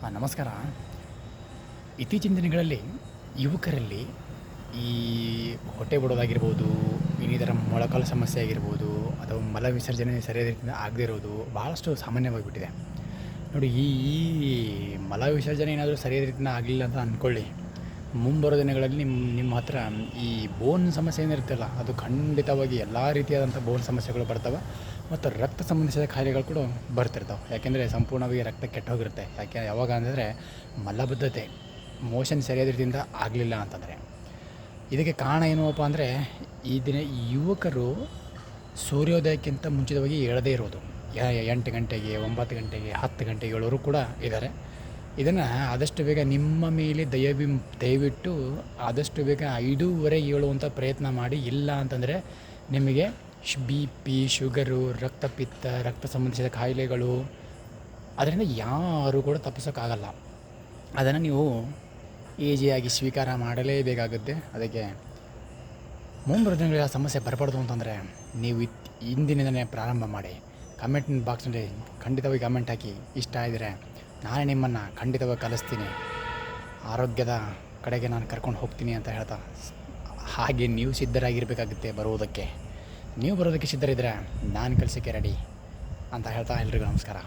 ನಮಸ್ಕಾರ. ಇತ್ತೀಚಿನ ದಿನಗಳಲ್ಲಿ ಯುವಕರಲ್ಲಿ ಈ ಹೊಟ್ಟೆ ಬಿಡೋದಾಗಿರ್ಬೋದು, ಇನ್ನಿತರ ಮೊಳಕಾಲು ಸಮಸ್ಯೆ ಆಗಿರ್ಬೋದು, ಅಥವಾ ಮಲ ವಿಸರ್ಜನೆ ಸರಿಯಾದ ರೀತಿಯಿಂದ ಆಗದೇ ಇರೋದು ಭಾಳಷ್ಟು ಸಾಮಾನ್ಯವಾಗಿಬಿಟ್ಟಿದೆ. ನೋಡಿ, ಈ ಈ ಮಲ ವಿಸರ್ಜನೆ ಏನಾದರೂ ಸರಿಯಾದ ರೀತಿಯಿಂದ ಆಗಲಿಲ್ಲ ಅಂತ ಅಂದ್ಕೊಳ್ಳಿ, ಮುಂಬರೋ ದಿನಗಳಲ್ಲಿ ನಿಮ್ಮ ಹತ್ರ ಈ ಬೋನ್ ಸಮಸ್ಯೆ ಏನಿರುತ್ತಲ್ಲ, ಅದು ಖಂಡಿತವಾಗಿ ಎಲ್ಲ ರೀತಿಯಾದಂಥ ಬೋನ್ ಸಮಸ್ಯೆಗಳು ಬರ್ತವೆ. ಮತ್ತು ರಕ್ತ ಸಂಬಂಧಿಸಿದ ಕಾಯಿಲೆಗಳು ಕೂಡ ಬರ್ತಿರ್ತಾವೆ. ಯಾಕೆಂದರೆ ಸಂಪೂರ್ಣವಾಗಿ ರಕ್ತ ಕೆಟ್ಟೋಗಿರುತ್ತೆ. ಯಾವಾಗ ಅಂದರೆ ಮಲಬದ್ಧತೆ, ಮೋಷನ್ ಸರಿಯಾದ ರೀತಿಯಿಂದ ಆಗಲಿಲ್ಲ ಅಂತಂದರೆ. ಇದಕ್ಕೆ ಕಾರಣ ಏನಪ್ಪ ಅಂದರೆ, ಈ ದಿನ ಯುವಕರು ಸೂರ್ಯೋದಯಕ್ಕಿಂತ ಮುಂಚಿತವಾಗಿ ಏಳದೇ ಇರೋದು. 8 ಗಂಟೆಗೆ, 9 ಗಂಟೆಗೆ, 10 ಗಂಟೆಗೆ ಹೇಳೋರು ಕೂಡ ಇದ್ದಾರೆ. ಇದನ್ನು ಆದಷ್ಟು ಬೇಗ ನಿಮ್ಮ ಮೇಲೆ ದಯವಿಟ್ಟು ಆದಷ್ಟು ಬೇಗ 5:30 ಏಳುವಂಥ ಪ್ರಯತ್ನ ಮಾಡಿ. ಇಲ್ಲ ಅಂತಂದರೆ ನಿಮಗೆ BP, ಶುಗರು, ರಕ್ತಪಿತ್ತ, ರಕ್ತ ಸಂಬಂಧಿಸಿದ ಕಾಯಿಲೆಗಳು, ಅದರಿಂದ ಯಾರೂ ಕೂಡ ತಪ್ಪಿಸೋಕ್ಕಾಗಲ್ಲ. ಅದನ್ನು ನೀವು ಈಸಿಯಾಗಿ ಸ್ವೀಕಾರ ಮಾಡಲೇಬೇಕಾಗುತ್ತೆ. ಅದಕ್ಕೆ ಮುಂಬರುವ ದಿನಗಳ ಸಮಸ್ಯೆ ಬರಬಾರ್ದು ಅಂತಂದರೆ ನೀವು ಇಂದಿನಿಂದಲೇ ಪ್ರಾರಂಭ ಮಾಡಿ. ಕಮೆಂಟ್ ಬಾಕ್ಸ್ನಲ್ಲಿ ಖಂಡಿತವಾಗಿ ಕಮೆಂಟ್ ಹಾಕಿ. ಇಷ್ಟ ಆಗಿದರೆ ನಾನೇ ನಿಮ್ಮನ್ನು ಖಂಡಿತವಾಗಿ ಕಲಿಸ್ತೀನಿ, ಆರೋಗ್ಯದ ಕಡೆಗೆ ನಾನು ಕರ್ಕೊಂಡು ಹೋಗ್ತೀನಿ ಅಂತ ಹೇಳ್ತಾ, ಹಾಗೆ ನೀವು ಸಿದ್ಧರಾಗಿರಬೇಕಾಗುತ್ತೆ ಬರುವುದಕ್ಕೆ. ನೀವು ಬರೋದಕ್ಕೆ ಸಿದ್ಧರಿದ್ದರೆ ನಾನು ಕಲಿಸೋಕ್ಕೆ ರೆಡಿ ಅಂತ ಹೇಳ್ತಾ ಎಲ್ರಿಗೂ ನಮಸ್ಕಾರ.